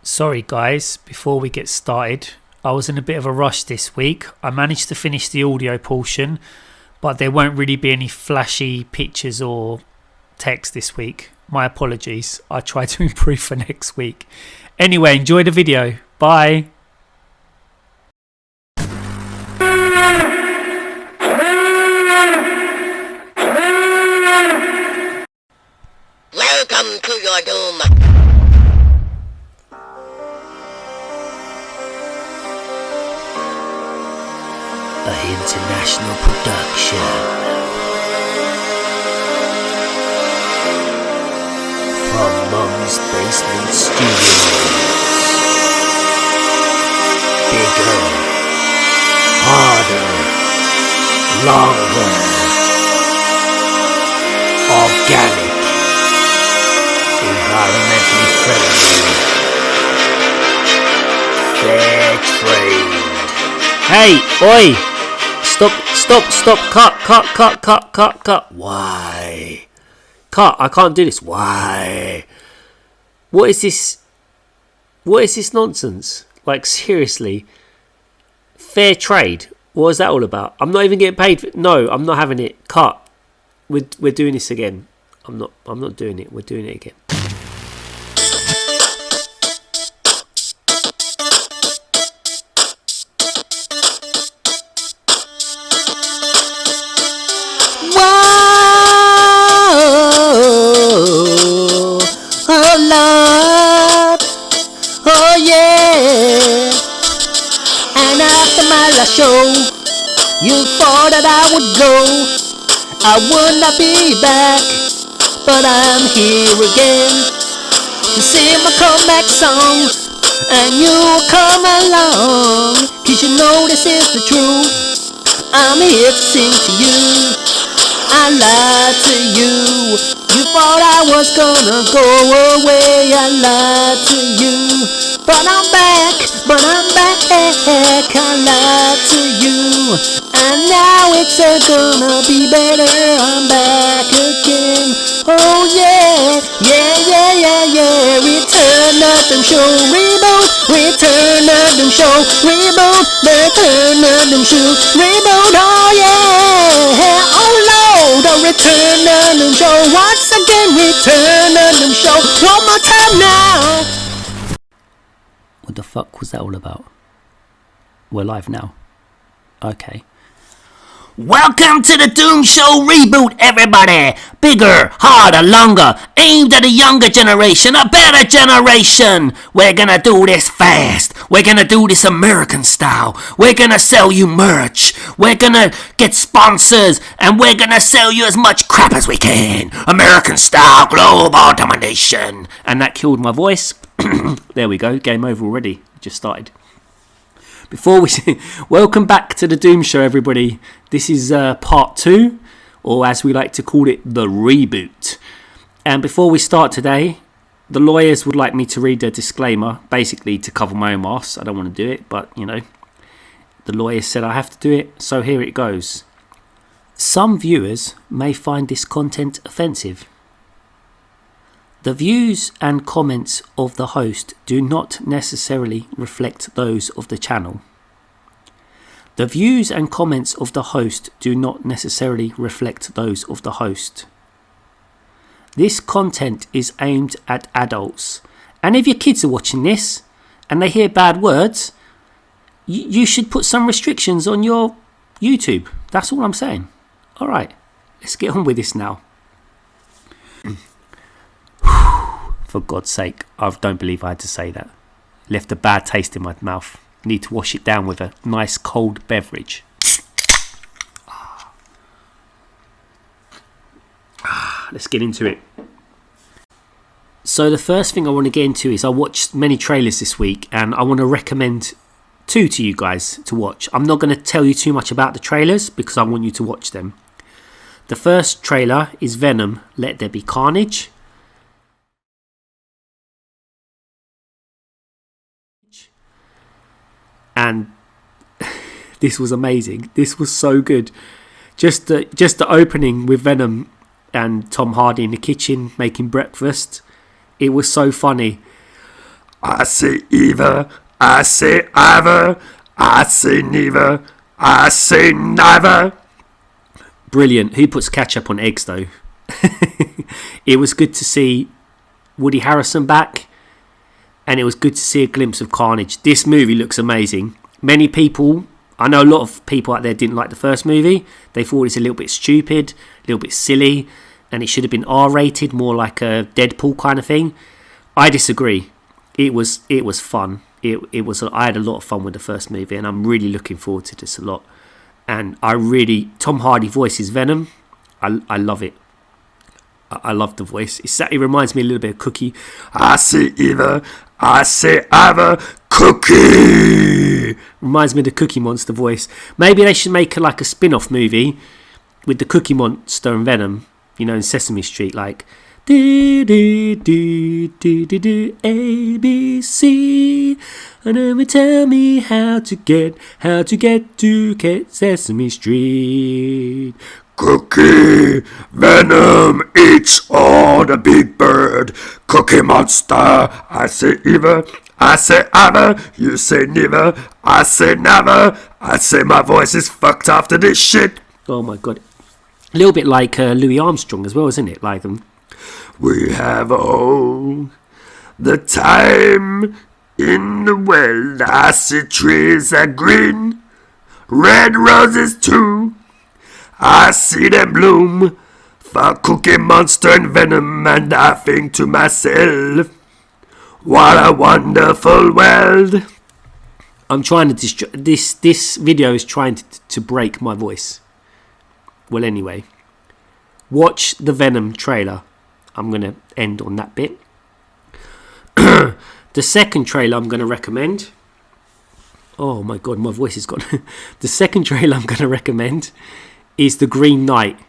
Sorry guys, before we get started, I was in a bit of a rush this week. I managed to finish the audio portion, but there won't really be any flashy pictures or text this week. My apologies. I try to improve for next week. Anyway, enjoy the video. Bye. Welcome to your doom. An international production from Mum's Basement Studios. Bigger, harder, longer, organic, environmentally friendly, fair trade. Hey, oi! Stop, cut. Why? Cut, I can't do this. Why? What is this? What is this nonsense? Like, seriously. Fair trade. What is that all about? I'm not even getting paid for it. No, I'm not having it. Cut. We're doing this again. I'm not doing it. We're doing it again. Show you thought that I would go, I would not be back, but I'm here again to sing my comeback song, and you come along, 'cause you know this is the truth. I'm here to sing to you. I lied to you. You thought I was gonna go away. I lied to you, but I'm back. I lied to you, and now it's gonna be better. I'm back again. Oh yeah. Return of the show, reboot. Return of the show, reboot. Return of the show, reboot. Oh yeah. Oh Lord, the return of the show. Once again, return of the show. One more time now. What the fuck was that all about? We're live now. Okay. Welcome to the Doom Show Reboot, everybody! Bigger, harder, longer, aimed at a younger generation, a better generation! We're gonna do this fast. We're gonna do this American style. We're gonna sell you merch. We're gonna get sponsors, and we're gonna sell you as much crap as we can. American style, global domination. And that killed my voice. There we go, game over already. Just started. Welcome back to the Doom Show, everybody. This is part 2, or as we like to call it, the reboot. And before we start today, the lawyers would like me to read a disclaimer, basically to cover my own arse. I don't want to do it, but, you know, the lawyers said I have to do it, so here it goes. Some viewers may find this content offensive. The views and comments of the host do not necessarily reflect those of the channel. The views and comments of the host do not necessarily reflect those of the host. This content is aimed at adults, and if your kids are watching this and they hear bad words, you should put some restrictions on your YouTube. That's all I'm saying. All right, let's get on with this now. For God's sake, I don't believe I had to say that. Left a bad taste in my mouth. Need to wash it down with a nice cold beverage. Let's get into it. So the first thing I want to get into is I watched many trailers this week, and I want to recommend 2 to you guys to watch. I'm not going to tell you too much about the trailers because I want you to watch them. The first trailer is Venom, Let There Be Carnage. And this was amazing. This was so good. Just the opening with Venom and Tom Hardy in the kitchen making breakfast. It was so funny. I say either, I say either, I say neither, I say neither. Brilliant. Who puts ketchup on eggs, though? It was good to see Woody Harrelson back, and it was good to see a glimpse of Carnage. This movie looks amazing. Many people, I know a lot of people out there didn't like the first movie. They thought it's a little bit stupid, a little bit silly, and it should have been R-rated, more like a Deadpool kind of thing. I disagree. It was fun. I had a lot of fun with the first movie, and I'm really looking forward to this a lot. And Tom Hardy voices Venom. I love it. I love the voice. It reminds me a little bit of Cookie. I say either, I say either, Cookie. Reminds me of the Cookie Monster voice. Maybe they should make a spin-off movie with the Cookie Monster and Venom, in Sesame Street, like do do do do do do ABC, and then tell me how to get to Sesame Street. Cookie, Venom eats all the big bird. Cookie Monster, I say either, I say either, you say neither, I say never, I say my voice is fucked after this shit. Oh my god. A little bit like Louis Armstrong as well, isn't it? Like we have all the time in the world. I see trees are green, red roses too. I see them bloom for Cookie Monster and Venom, and I think to myself, what a wonderful world. I'm trying to this video is trying to break my voice. Well, anyway, watch the Venom trailer. I'm going to end on that bit. The second trailer I'm going to recommend. Oh my god, my voice is gone. The second trailer I'm going to recommend is The Green Knight.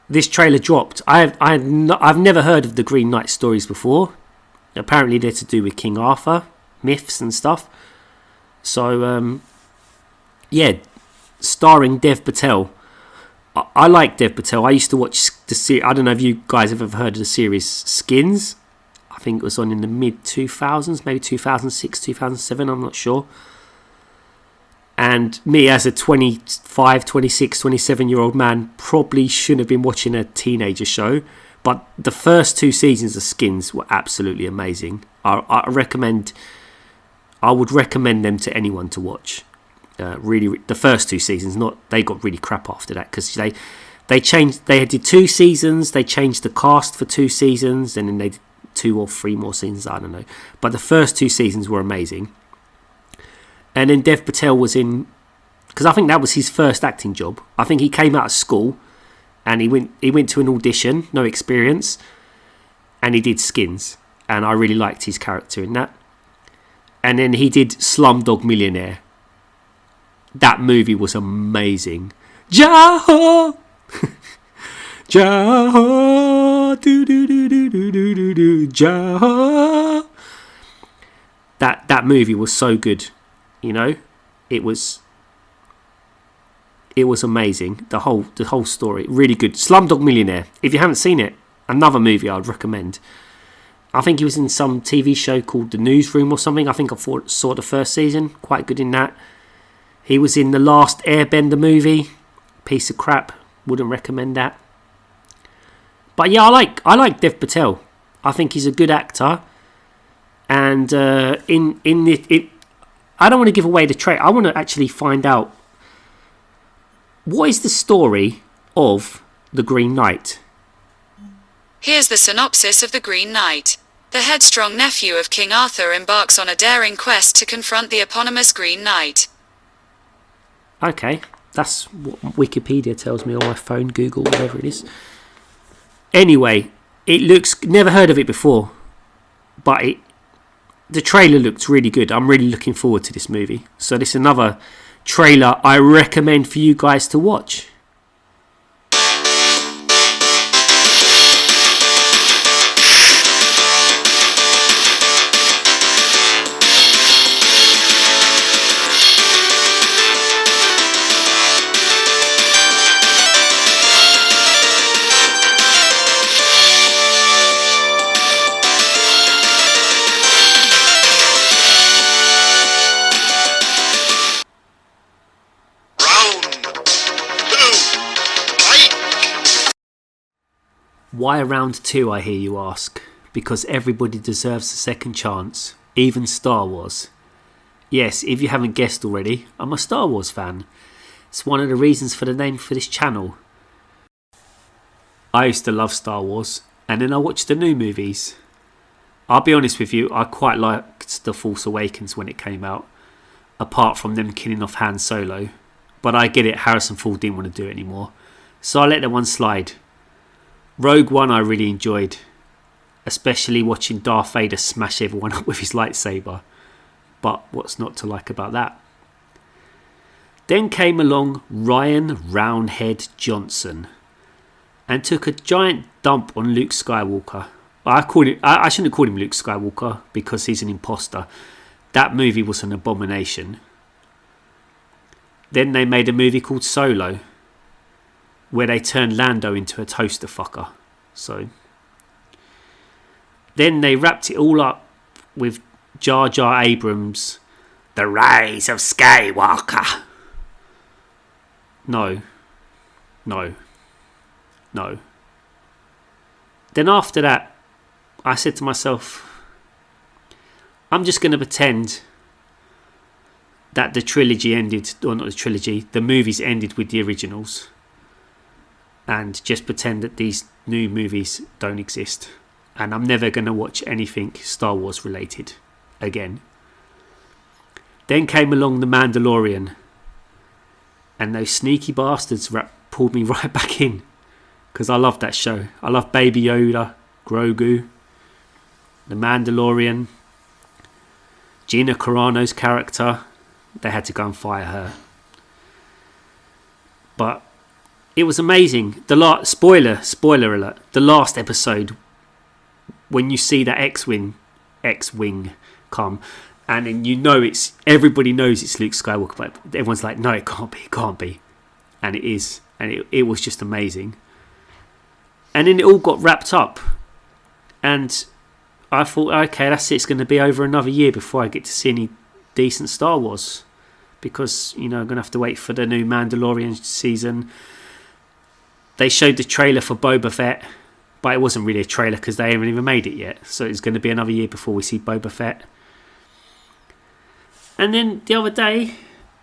This trailer dropped. I've never heard of the Green Knight stories before. Apparently they're to do with King Arthur, myths and stuff. So, starring Dev Patel. I like Dev Patel. I used to watch the series. I don't know if you guys have ever heard of the series Skins. I think it was on in the mid-2000s, maybe 2006, 2007, I'm not sure. And me as a 25, 26, 27-year-old man probably shouldn't have been watching a teenager show. But the first 2 seasons of Skins were absolutely amazing. I would recommend them to anyone to watch. Really, the first 2 seasons. They got really crap after that because they changed. They did 2 seasons. They changed the cast for 2 seasons, and then they did 2 or 3 more seasons. I don't know. But the first 2 seasons were amazing. And then Dev Patel was in, because I think that was his first acting job. I think he came out of school, and he went to an audition, no experience, and he did Skins, and I really liked his character in that. And then he did Slumdog Millionaire. That movie was amazing. Jaho, Jaho, do do do do do do do do, Jaho. That movie was so good. It was amazing. The whole story, really good. Slumdog Millionaire. If you haven't seen it, another movie I'd recommend. I think he was in some TV show called The Newsroom or something. I think I saw the first season. Quite good in that. He was in the last Airbender movie. Piece of crap. Wouldn't recommend that. But yeah, I like Dev Patel. I think he's a good actor. And I don't want to give away the trailer. I want to actually find out what is the story of the Green Knight. Here's the synopsis of the Green Knight. The headstrong nephew of King Arthur embarks on a daring quest to confront the eponymous Green Knight. Okay, that's what Wikipedia tells me on my phone, Google, whatever it is. Anyway, it looks, never heard of it before, but the trailer looks really good. I'm really looking forward to this movie. So this is another trailer I recommend for you guys to watch. Why round 2, I hear you ask? Because everybody deserves a second chance, even Star Wars. Yes, if you haven't guessed already, I'm a Star Wars fan. It's one of the reasons for the name for this channel. I used to love Star Wars, and then I watched the new movies. I'll be honest with you, I quite liked The Force Awakens when it came out, apart from them killing off Han Solo. But I get it, Harrison Ford didn't want to do it anymore, so I let that one slide. Rogue One I really enjoyed, especially watching Darth Vader smash everyone up with his lightsaber. But what's not to like about that? Then came along Ryan Roundhead Johnson and took a giant dump on Luke Skywalker. I shouldn't have called him Luke Skywalker because he's an imposter. That movie was an abomination. Then they made a movie called Solo, where they turned Lando into a toaster fucker. So then they wrapped it all up with Jar Jar Abrams' The Rise of Skywalker. No. Then after that, I said to myself, I'm just going to pretend that the trilogy ended, or not the trilogy, the movies ended with the originals, and just pretend that these new movies don't exist, and I'm never going to watch anything Star Wars related again. Then came along The Mandalorian, and those sneaky bastards pulled me right back in, because I love that show. I love Baby Yoda, Grogu, The Mandalorian, Gina Carano's character. They had to go and fire her, but it was amazing. Spoiler alert, the last episode, when you see that X-Wing come, and then everybody knows it's Luke Skywalker, but everyone's like, no, it can't be. And it is. And it was just amazing. And then it all got wrapped up. And I thought, okay, that's it. It's going to be over another year before I get to see any decent Star Wars. Because, I'm going to have to wait for the new Mandalorian season. They showed the trailer for Boba Fett, but it wasn't really a trailer because they haven't even made it yet. So it's going to be another year before we see Boba Fett. And then the other day,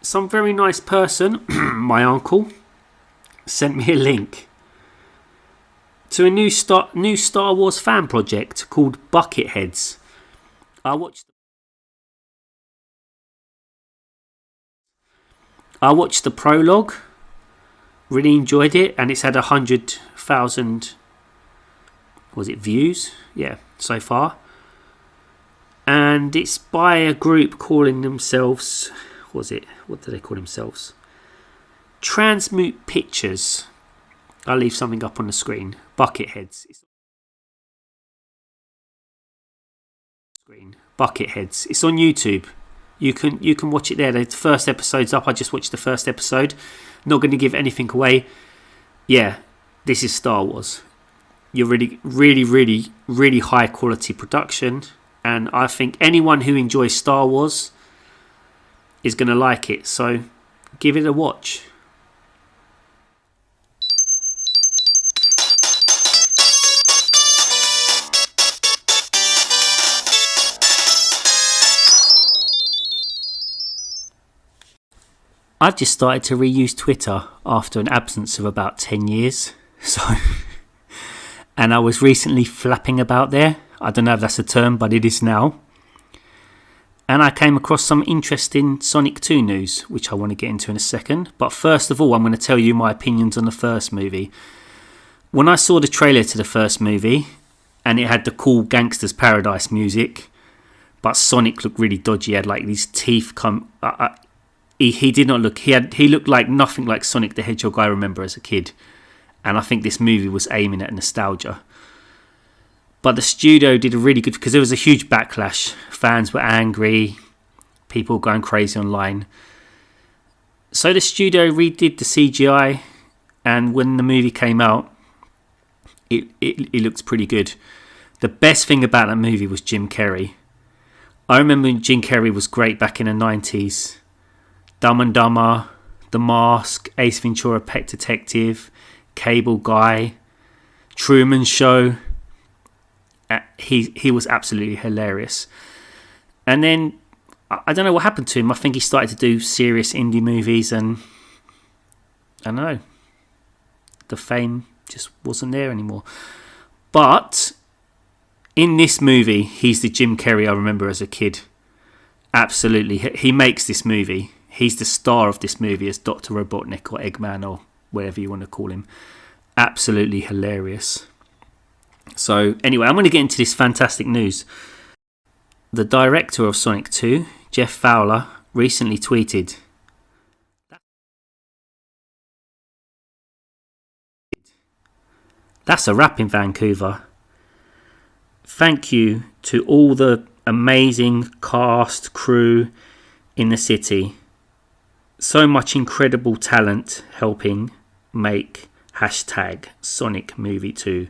some very nice person, my uncle, sent me a link to a new Star Wars fan project called Bucketheads. I watched the prologue, really enjoyed it, and it's had 100,000 views? Yeah, so far. And it's by a group calling themselves, what do they call themselves? Transmute Pictures. I'll leave something up on the screen. Bucketheads. Bucketheads. It's on YouTube. You can watch it there. The first episode's up. I just watched the first episode. Not going to give anything away. Yeah, this is Star Wars. You're really high quality production, and I think anyone who enjoys Star Wars is going to like it. So give it a watch. I've just started to reuse Twitter after an absence of about 10 years. And I was recently flapping about there. I don't know if that's a term, but it is now. And I came across some interesting Sonic 2 news, which I want to get into in a second. But first of all, I'm going to tell you my opinions on the first movie. When I saw the trailer to the first movie, and it had the cool Gangsta's Paradise music, but Sonic looked really dodgy. He had like these teeth come... He did not look... He looked like nothing like Sonic the Hedgehog I remember as a kid. And I think this movie was aiming at nostalgia. But the studio did a really good... Because there was a huge backlash. Fans were angry. People going crazy online. So the studio redid the CGI. And when the movie came out, it looked pretty good. The best thing about that movie was Jim Carrey. I remember Jim Carrey was great back in the 90s. Dumb and Dumber, The Mask, Ace Ventura, Pet Detective, Cable Guy, Truman Show. He was absolutely hilarious. And then I don't know what happened to him. I think he started to do serious indie movies, and I don't know, the fame just wasn't there anymore. But in this movie, he's the Jim Carrey I remember as a kid. Absolutely. He makes this movie. He's the star of this movie as Dr. Robotnik or Eggman or whatever you want to call him. Absolutely hilarious. So anyway, I'm going to get into this fantastic news. The director of Sonic 2, Jeff Fowler, recently tweeted, "That's a wrap in Vancouver. Thank you to all the amazing cast, crew in the city. So much incredible talent helping make hashtag Sonic Movie 2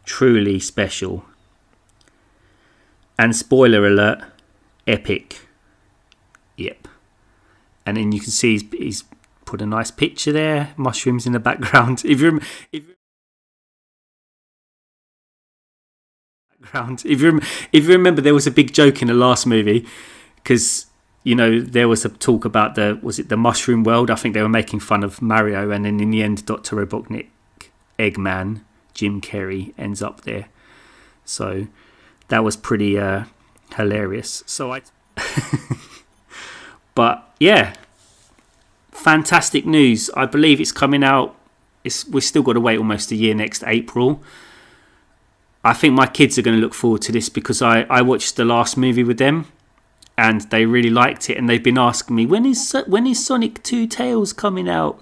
truly special. And spoiler alert, epic." Yep. And then you can see he's put a nice picture there, mushrooms in the background. If you remember, there was a big joke in the last movie because, you know, there was a talk about the mushroom world. I think they were making fun of Mario, and then in the end, Dr. Robotnik, Eggman, Jim Carrey ends up there. So that was pretty hilarious. But yeah, fantastic news. I believe it's coming out. We've still got to wait almost a year, next April. I think my kids are going to look forward to this because I watched the last movie with them and they really liked it, and they've been asking me, when is Sonic 2 Tails coming out?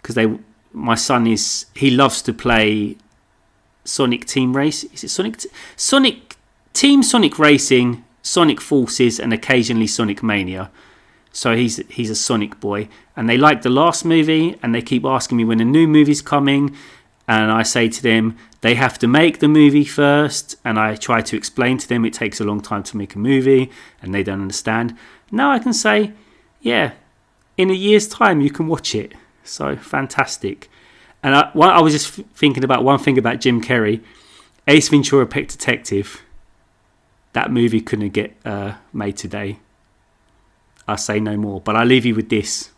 Because my son he loves to play Sonic Team Race. Is it Sonic Team Sonic Racing, Sonic Forces, and occasionally Sonic Mania. So he's a Sonic boy, and they like the last movie, and they keep asking me when a new movie's coming, and I say to them they have to make the movie first, and I try to explain to them it takes a long time to make a movie, and they don't understand. Now I can say, yeah, in a year's time you can watch it. So fantastic. And I was just thinking about one thing about Jim Carrey, Ace Ventura: Pet Detective. That movie couldn't get made today. I'll say no more, but I'll leave you with this.